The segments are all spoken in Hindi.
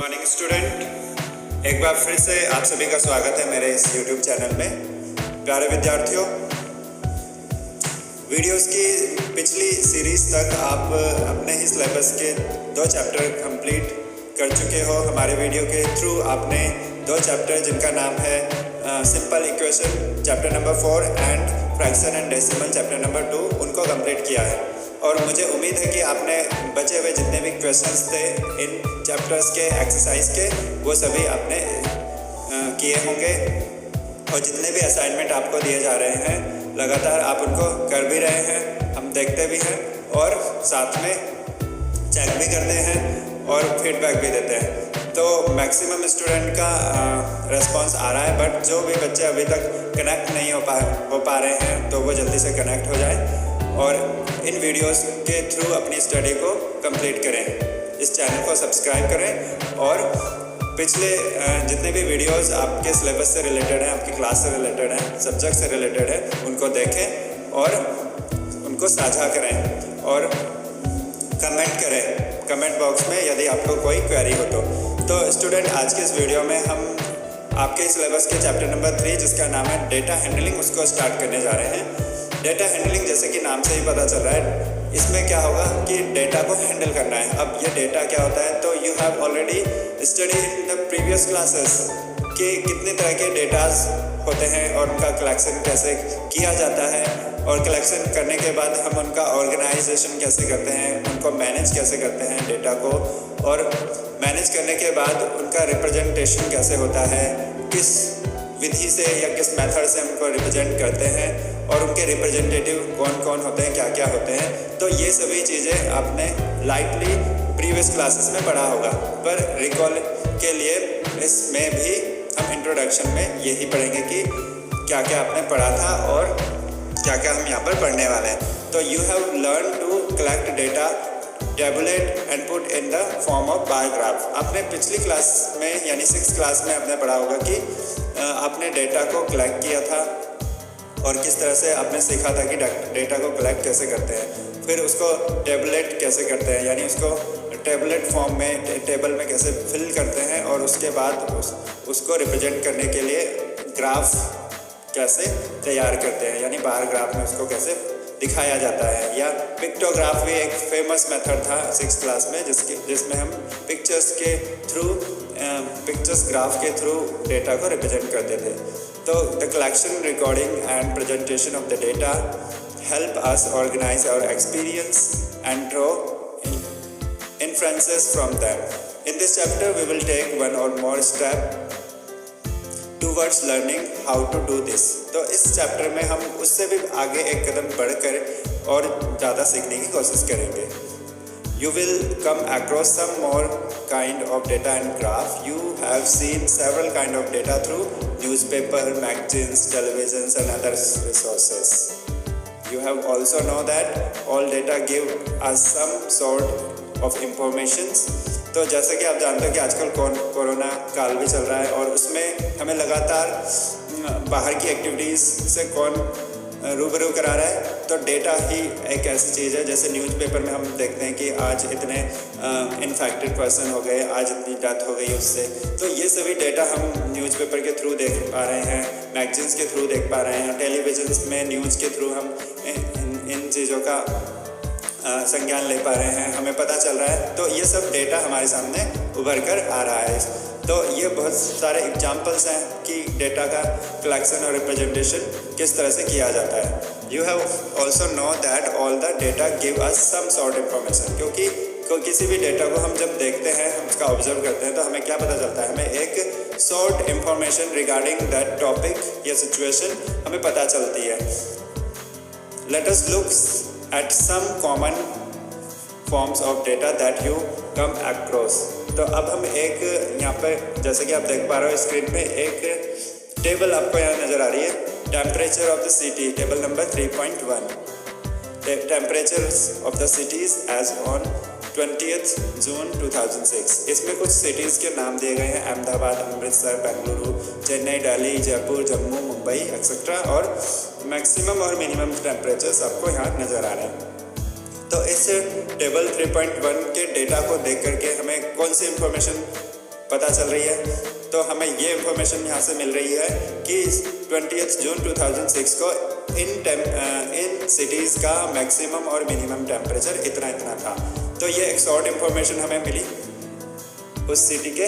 मॉर्निंग स्टूडेंट, एक बार फिर से आप सभी का स्वागत है मेरे इस YouTube चैनल में। प्यारे विद्यार्थियों, वीडियोस की पिछली सीरीज़ तक आप अपने ही सिलेबस के 2 चैप्टर कंप्लीट कर चुके हो। हमारे वीडियो के थ्रू आपने 2 चैप्टर जिनका नाम है simple equation chapter number 4 and fraction and decimal chapter number 2 उनको कंप्लीट किया है। और मुझे उम्मीद है कि आपने बचे हुए जितने भी क्वेश्चंस थे इन चैप्टर्स के एक्सरसाइज के वो सभी आपने किए होंगे, और जितने भी असाइनमेंट आपको दिए जा रहे हैं लगातार आप उनको कर भी रहे हैं, हम देखते भी हैं और साथ में चेक भी करते हैं और फीडबैक भी देते हैं। तो मैक्सिमम स्टूडेंट का रिस्पांस आ रहा है, बट जो भी बच्चे अभी तक कनेक्ट नहीं हो पा रहे हैं तो वो जल्दी से कनेक्ट हो जाए और इन वीडियोस के थ्रू अपनी स्टडी को कंप्लीट करें। इस चैनल को सब्सक्राइब करें और पिछले जितने भी वीडियोस आपके सिलेबस से रिलेटेड हैं, आपकी क्लास से रिलेटेड हैं, सब्जेक्ट से रिलेटेड है, उनको देखें और उनको साझा करें और कमेंट करें कमेंट बॉक्स में यदि आपको कोई क्वेरी हो तो स्टूडेंट, आज के इस वीडियो में हम आपके सिलेबस के चैप्टर नंबर 3 जिसका नाम है डेटा हैंडलिंग, उसको स्टार्ट करने जा रहे हैं। डेटा हैंडलिंग जैसे कि नाम से ही पता चल रहा है, इसमें क्या होगा कि डेटा को हैंडल करना है। अब ये डेटा क्या होता है, तो you have already study in the previous classes कि कितने तरह के डेटाज होते हैं और उनका कलेक्शन कैसे किया जाता है, और कलेक्शन करने के बाद हम उनका ऑर्गेनाइजेशन कैसे करते हैं, उनको मैनेज कैसे करते हैं डेटा को, और मैनेज करने के बाद उनका रिप्रेजेंटेशन कैसे होता है, किस विधि से या किस मेथड से उनको रिप्रेजेंट करते हैं, और उनके रिप्रेजेंटेटिव कौन कौन होते हैं, क्या क्या होते हैं। तो ये सभी चीज़ें आपने लाइटली प्रीवियस क्लासेस में पढ़ा होगा, पर रिकॉल के लिए इसमें भी हम इंट्रोडक्शन में यही पढ़ेंगे कि क्या क्या आपने पढ़ा था और क्या क्या हम यहाँ पर पढ़ने वाले हैं। तो you have learn to collect data, tabulate and put in the form of bar graph. आपने पिछली क्लास में यानी 6th क्लास में आपने पढ़ा होगा कि आपने डेटा को कलेक्ट किया था और किस तरह से आपने सीखा था कि डेटा को कलेक्ट कैसे करते हैं, फिर उसको टेबुलेट कैसे करते हैं, यानी उसको टेबुलेट फॉर्म में टेबल में कैसे फिल करते हैं, और उसके बाद उसको रिप्रेजेंट करने के लिए ग्राफ कैसे तैयार करते हैं, यानी बार ग्राफ में उसको कैसे दिखाया जाता है। या पिक्टोग्राफ भी एक फेमस मेथड था 6th क्लास में जिसमें हम पिक्चर्स ग्राफ के थ्रू डेटा को रिप्रेजेंट करते थे। तो the collection, recording and presentation of the data help us organise our experience and draw inferences from them. In this chapter we will take one or more step towards learning how to do this. तो इस चैप्टर में हम उससे भी आगे एक कदम बढ़कर और ज़्यादा सीखने की कोशिश करेंगे। You will come across some more kind of data and graph. You have seen several kind of data through newspaper, magazines, televisions and other resources. You have also know that all data give us some sort of informations. तो जैसे कि आप जानते हो कि आजकल कोरोना काल भी चल रहा है और उसमें हमें लगातार बाहर की एक्टिविटीज़ से कौन रूबरू करा रहा है, तो डेटा ही एक ऐसी चीज़ है। जैसे न्यूज़पेपर में हम देखते हैं कि आज इतने इन्फेक्टेड पर्सन हो गए, आज इतनी डेथ हो गई उससे, तो ये सभी डेटा हम न्यूज़पेपर के थ्रू देख पा रहे हैं, मैगजीन्स के थ्रू देख पा रहे हैं, टेलीविजन में न्यूज़ के थ्रू हम इन चीज़ों का संज्ञान ले पा रहे हैं, हमें पता चल रहा है। तो ये सब डेटा हमारे सामने उभर कर आ रहा है। तो ये बहुत सारे एग्जाम्पल्स हैं कि डेटा का कलेक्शन और रिप्रेजेंटेशन किस तरह से किया जाता है। You have also know that all the data give us some sort information, क्योंकि किसी भी डेटा को हम जब देखते हैं, हम उसका ऑब्जर्व करते हैं, तो हमें क्या पता चलता है, हमें एक short information regarding that topic या सिचुएशन हमें पता चलती है। Let us look at some common forms of data that you come across. तो अब हम एक यहाँ पर जैसे कि आप देख पा रहे हो स्क्रीन पे एक टेबल आपको यहाँ नज़र आ रही है, temperature of the city, table number 3.1, temperature of the cities as on 20th June 2006। इसमें कुछ सिटीज़ के नाम दिए गए हैं, अहमदाबाद, अमृतसर, बेंगलुरु, चेन्नई, दिल्ली, जयपुर, जम्मू, मुंबई एक्सेट्रा, और मैक्सिमम और मिनिमम टेम्परेचर्स आपको यहाँ नज़र आ रहे हैं। तो इस टेबल 3.1 के डेटा को देख करके हमें कौन सी इंफॉर्मेशन पता चल रही है। तो हमें ये इंफॉर्मेशन यहाँ से मिल रही है कि 20 जून 2006 को इन सिटीज़ का मैक्सिमम और मिनिमम टेम्परेचर इतना इतना था। तो ये एक शॉर्ट इंफॉर्मेशन हमें मिली उस सिटी के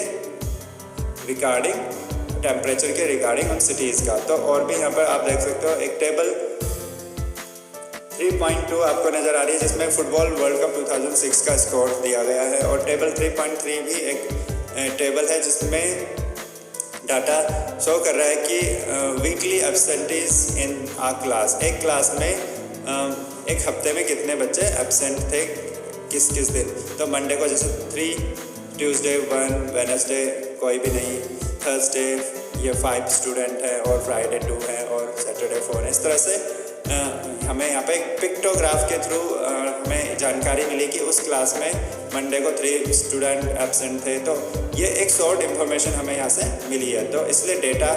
रिगार्डिंग, टेम्परेचर के रिगार्डिंग उन सिटीज़ का। तो और भी यहाँ पर आप देख सकते हो एक टेबल 3.2 आपको नज़र आ रही है जिसमें फुटबॉल वर्ल्ड कप 2006 का स्कोर दिया गया है। और टेबल 3.3 भी एक टेबल है जिसमें डाटा शो कर रहा है कि वीकली एब्सेंटीज इन आ क्लास, एक क्लास में एक हफ्ते में कितने बच्चे एब्सेंट थे किस किस दिन। तो मंडे को जैसे 3, ट्यूसडे 1, वेडनेसडे कोई भी नहीं, थर्सडे ये 5 स्टूडेंट हैं और फ्राइडे 2 है और सैटरडे 4 है। इस तरह से हमें यहाँ पे एक पिक्टोग्राफ के थ्रू हमें जानकारी मिली कि उस क्लास में मंडे को 3 स्टूडेंट एब्सेंट थे। तो ये एक शॉर्ट इन्फॉर्मेशन हमें यहाँ से मिली है। तो इसलिए डेटा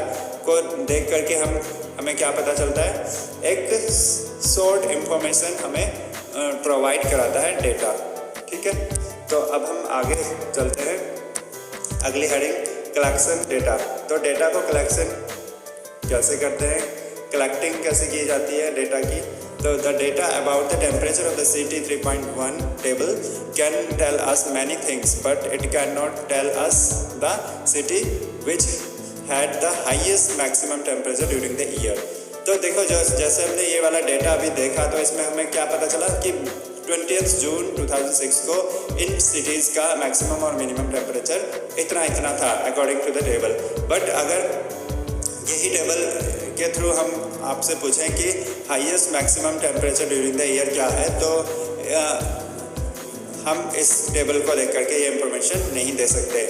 को देख करके हमें क्या पता चलता है, एक शॉर्ट इन्फॉर्मेशन हमें प्रोवाइड कराता है डेटा। ठीक है, तो अब हम आगे चलते हैं। अगली हेडिंग कलेक्शन डेटा। तो डेटा को कलेक्शन कैसे करते हैं, कलेक्टिंग कैसे की जाती है डेटा की। तो the data about the temperature of the city 3.1 table can tell us many things but it can not tell us the city which had the highest maximum temperature during the year. तो देखो जैसे हमने ये वाला डेटा अभी देखा तो इसमें हमें क्या पता चला कि 20 जून 2006 को इन सिटीज़ का मैक्सिमम और मिनिमम टेम्परेचर इतना इतना था according to the table. But अगर यही टेबल के थ्रू हम आपसे पूछें कि highest maximum temperature during the year क्या है, तो हम इस टेबल को देख करके ये इंफॉर्मेशन नहीं दे सकते।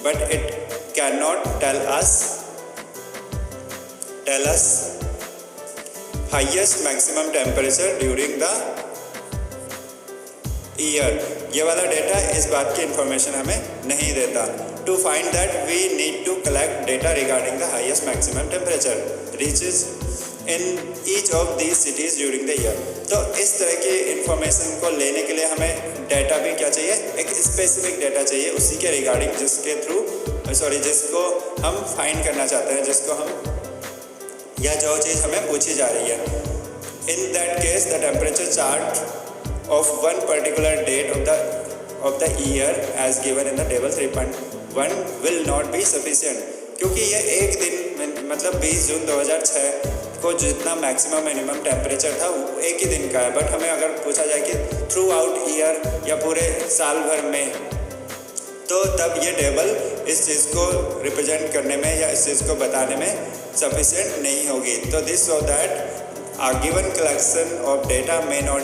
But it can not tell us highest maximum temperature during the year. ये वाला डेटा इस बात की इंफॉर्मेशन हमें नहीं देता। To find that we need to collect data regarding the highest maximum temperature reaches in each of these cities during the year. तो इस तरह की इंफॉर्मेशन को लेने के लिए हमें डेटा भी क्या चाहिए, एक स्पेसिफिक डेटा चाहिए उसी के रिगार्डिंग जिसको हम फाइंड करना चाहते हैं, जिसको हम या जो चीज़ हमें पूछी जा रही है। In that case the temperature chart of one particular date of the year as given in the table 3.1 will not be sufficient, क्योंकि ये एक दिन मतलब 20 जून 2006 को जितना मैक्सिमम मिनिमम टेम्परेचर था वो एक ही दिन का है। बट हमें अगर पूछा जाए कि थ्रू आउट ईयर या पूरे साल भर में, तो तब ये टेबल इस चीज़ को रिप्रेजेंट करने में या इस चीज़ को बताने में सफिशिएंट नहीं होगी। तो this so that a given collection of data may not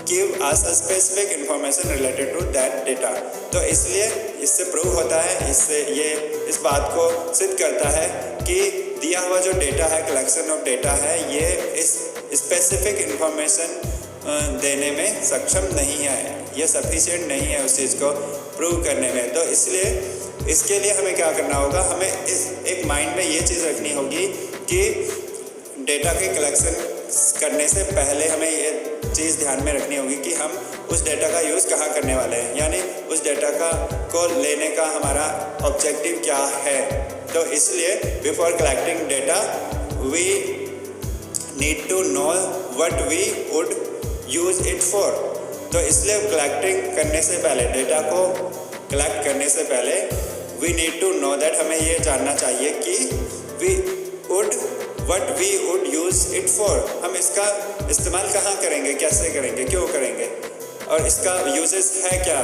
give us a specific information related to that data। तो इसलिए इससे प्रूव होता है, इससे ये इस बात को सिद्ध करता है कि दिया हुआ जो डेटा है, कलेक्शन ऑफ डेटा है, ये इस स्पेसिफिक इंफॉर्मेशन देने में सक्षम नहीं है, ये सफिशिएंट नहीं है उस चीज़ को प्रूव करने में। तो इसलिए इसके लिए हमें क्या करना होगा, हमें इस एक माइंड में ये चीज़ रखनी होगी कि डेटा के कलेक्शन करने से पहले हमें ये चीज़ ध्यान में रखनी होगी कि हम उस डेटा का यूज़ कहाँ करने वाले हैं, यानी उस डेटा को लेने का हमारा ऑब्जेक्टिव क्या है। तो इसलिए before collecting data we need to know what we would use it for. तो इसलिए कलेक्टिंग करने से पहले, डेटा को कलेक्ट करने से पहले we need to know that, हमें ये जानना चाहिए कि what we would use it for, हम इसका इस्तेमाल कहाँ करेंगे, कैसे करेंगे, क्यों करेंगे और इसका यूजेस है क्या।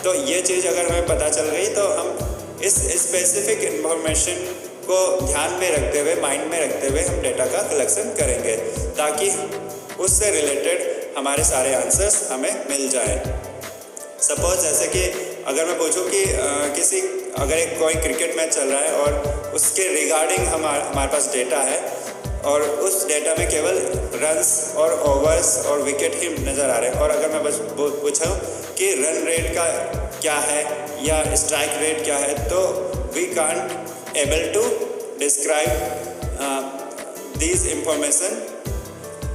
तो ये चीज़ अगर हमें पता चल गई तो हम इस स्पेसिफिक इंफॉर्मेशन को ध्यान में रखते हुए, माइंड में रखते हुए हम डेटा का कलेक्शन करेंगे ताकि उससे रिलेटेड हमारे सारे आंसर्स हमें मिल जाए। सपोज जैसे कि अगर मैं पूछूं कि अगर कोई क्रिकेट मैच चल रहा है और उसके रिगार्डिंग हमारे पास डेटा है और उस डेटा में केवल रन्स और ओवर्स और विकेट ही नज़र आ रहे हैं, और अगर मैं बस पूछूं कि रन रेट का क्या है या स्ट्राइक रेट क्या है, तो we can't able to describe these information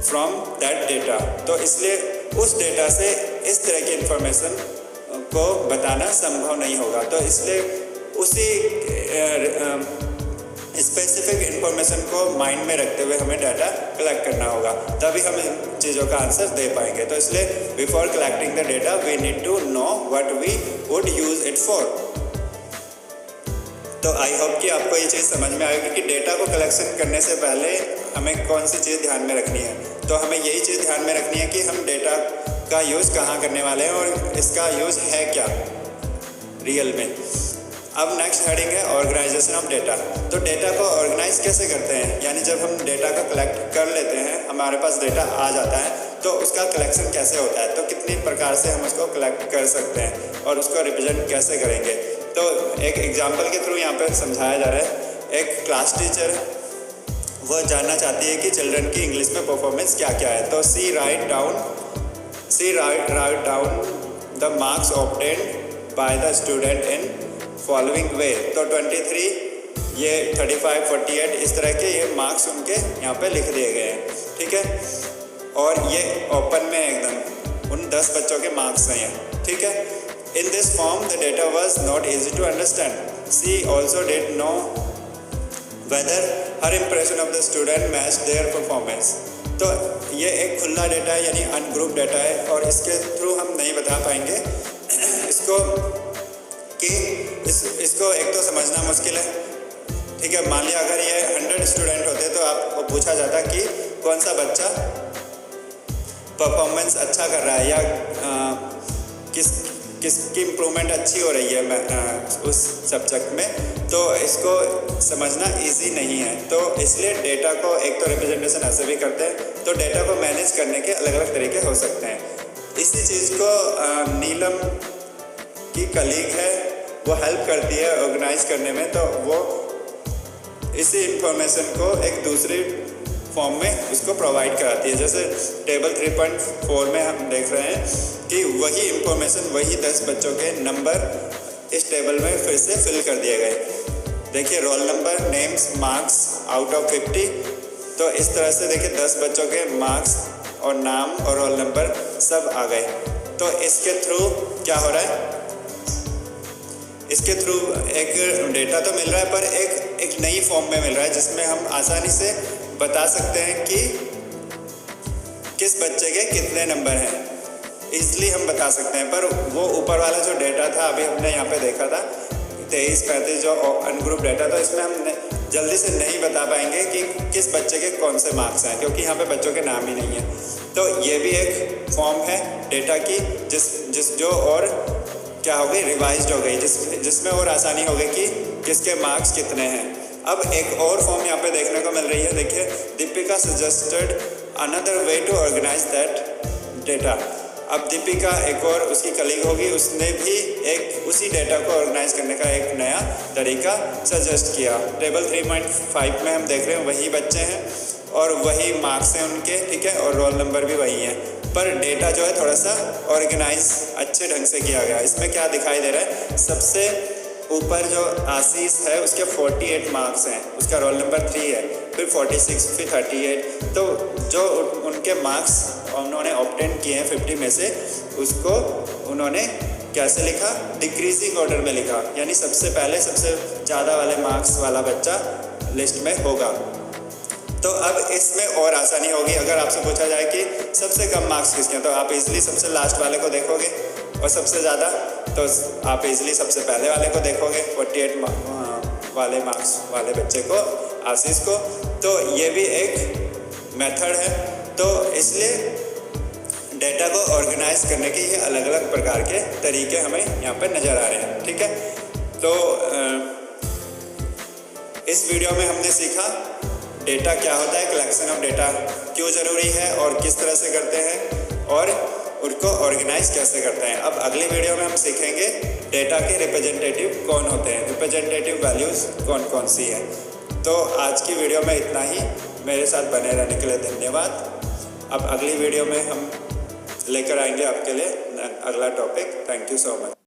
from that data. तो इसलिए उस डेटा से इस तरह की इंफॉर्मेशन को बताना संभव नहीं होगा। तो इसलिए उसी स्पेसिफिक इंफॉर्मेशन को माइंड में रखते हुए हमें डाटा कलेक्ट करना होगा, तभी हम इन चीज़ों का आंसर दे पाएंगे। तो इसलिए before collecting the data we need to know what we would use it for. तो आई होप कि आपको ये चीज़ समझ में आएगी कि डेटा को कलेक्शन करने से पहले हमें कौन सी चीज़ ध्यान में रखनी है। तो हमें यही चीज़ ध्यान में रखनी है कि हम डेटा का यूज़ कहाँ करने वाले हैं और इसका यूज़ है क्या रियल में। अब नेक्स्ट हेडिंग है ऑर्गेनाइजेशन ऑफ डेटा। तो डेटा को ऑर्गेनाइज कैसे करते हैं, यानी जब हम डेटा को कलेक्ट कर लेते हैं, हमारे पास डेटा आ जाता है, तो उसका कलेक्शन कैसे होता है, तो कितनी प्रकार से हम उसको कलेक्ट कर सकते हैं और उसको रिप्रेजेंट कैसे करेंगे। तो एक एग्जांपल के थ्रू यहाँ पे समझाया जा रहा है। एक क्लास टीचर वो जानना चाहती है कि चिल्ड्रन की इंग्लिश में परफॉर्मेंस क्या क्या है। तो see write down the marks obtained by the student in following way. तो 23, ये 35, 48 इस तरह के ये मार्क्स उनके यहाँ पे लिख दिए गए हैं, ठीक है। और ये ओपन में एकदम उन 10 बच्चों के मार्क्स हैं, ठीक है। In this form the data was not easy to understand. She also did know whether her impression of the student match their performance. तो ये एक खुला डेटा है, यानी अनग्रुप डेटा है, और इसके थ्रू हम नहीं बता पाएंगे इसको कि इसको एक तो समझना मुश्किल है, ठीक है। मान लिया अगर ये 100 स्टूडेंट होते तो आपको पूछा जाता कि कौन सा बच्चा परफॉर्मेंस अच्छा कर रहा है या किसकी इम्प्रूवमेंट अच्छी हो रही है उस सब्जेक्ट में, तो इसको समझना इजी नहीं है। तो इसलिए डेटा को एक तो रिप्रेजेंटेशन ऐसे भी करते हैं, तो डेटा को मैनेज करने के अलग अलग तरीके हो सकते हैं। इसी चीज़ को नीलम की कलीग है, वो हेल्प करती है ऑर्गेनाइज करने में। तो वो इसी इंफॉर्मेशन को एक दूसरी फॉर्म में उसको प्रोवाइड कराती है। जैसे टेबल 3.4 में हम देख रहे हैं कि वही इंफॉर्मेशन, वही 10 बच्चों के नंबर इस टेबल में फिर से फिल कर दिए गए। देखिए roll number, names, marks out of 50। तो इस तरह से देखिए 10 बच्चों के मार्क्स और नाम और रोल नंबर सब आ गए। तो इसके थ्रू क्या हो रहा है, इसके थ्रू एक डेटा तो मिल रहा है, पर एक नई फॉर्म में मिल रहा है, जिसमें हम आसानी से बता सकते हैं कि किस बच्चे के कितने नंबर हैं, इसलिए हम बता सकते हैं। पर वो ऊपर वाला जो डेटा था, अभी हमने यहाँ पे देखा था 23, 35 जो अनग्रुप डेटा, तो इसमें हम जल्दी से नहीं बता पाएंगे कि किस बच्चे के कौन से मार्क्स हैं, क्योंकि यहाँ पे बच्चों के नाम ही नहीं है। तो ये भी एक फॉर्म है डेटा की, जिस जो और क्या हो गई, रिवाइज्ड हो गई, जिसमें और आसानी हो गई कि किसके मार्क्स कितने हैं। अब एक और फॉर्म यहाँ पे देखने को मिल रही है। देखिए Deepika suggested another way to organise that data. अब दीपिका एक और उसकी कलीग होगी, उसने भी एक उसी डेटा को ऑर्गेनाइज करने का एक नया तरीका सजेस्ट किया। टेबल 3.5 में हम देख रहे हैं वही बच्चे हैं और वही मार्क्स हैं उनके, ठीक है, और रोल नंबर भी वही हैं, पर डेटा जो है थोड़ा सा ऑर्गेनाइज अच्छे ढंग से किया गया। इसमें क्या दिखाई दे रहा है, सबसे ऊपर जो आशीष है उसके 48 मार्क्स हैं, उसका रोल नंबर 3 है, फिर 46, फिर 38। तो जो उनके मार्क्स उन्होंने ऑब्टेन किए हैं 50 में से, उसको उन्होंने कैसे लिखा, डिक्रीजिंग ऑर्डर में लिखा, यानी सबसे पहले सबसे ज़्यादा वाले मार्क्स वाला बच्चा लिस्ट में होगा। तो अब इसमें और आसानी होगी। अगर आपसे पूछा जाए कि सबसे कम मार्क्स किसके हैं, तो आप इजीली सबसे लास्ट वाले को देखोगे, और सबसे ज़्यादा तो आप इजीली सबसे पहले वाले को देखोगे, 48 वाले मार्क्स वाले बच्चे को, आशीष को। तो ये भी एक मेथड है। तो इसलिए डेटा को ऑर्गेनाइज करने के ये अलग अलग प्रकार के तरीके हमें यहाँ पे नज़र आ रहे हैं, ठीक है। तो इस वीडियो में हमने सीखा डेटा क्या होता है, कलेक्शन ऑफ डेटा क्यों ज़रूरी है और किस तरह से करते हैं, और उनको ऑर्गेनाइज कैसे करते हैं। अब अगली वीडियो में हम सीखेंगे डेटा के रिप्रेजेंटेटिव कौन होते हैं, रिप्रेजेंटेटिव वैल्यूज़ कौन कौन सी हैं। तो आज की वीडियो में इतना ही। मेरे साथ बने रहने के लिए धन्यवाद। अब अगली वीडियो में हम लेकर आएंगे आपके लिए अगला topic. Thank you so much.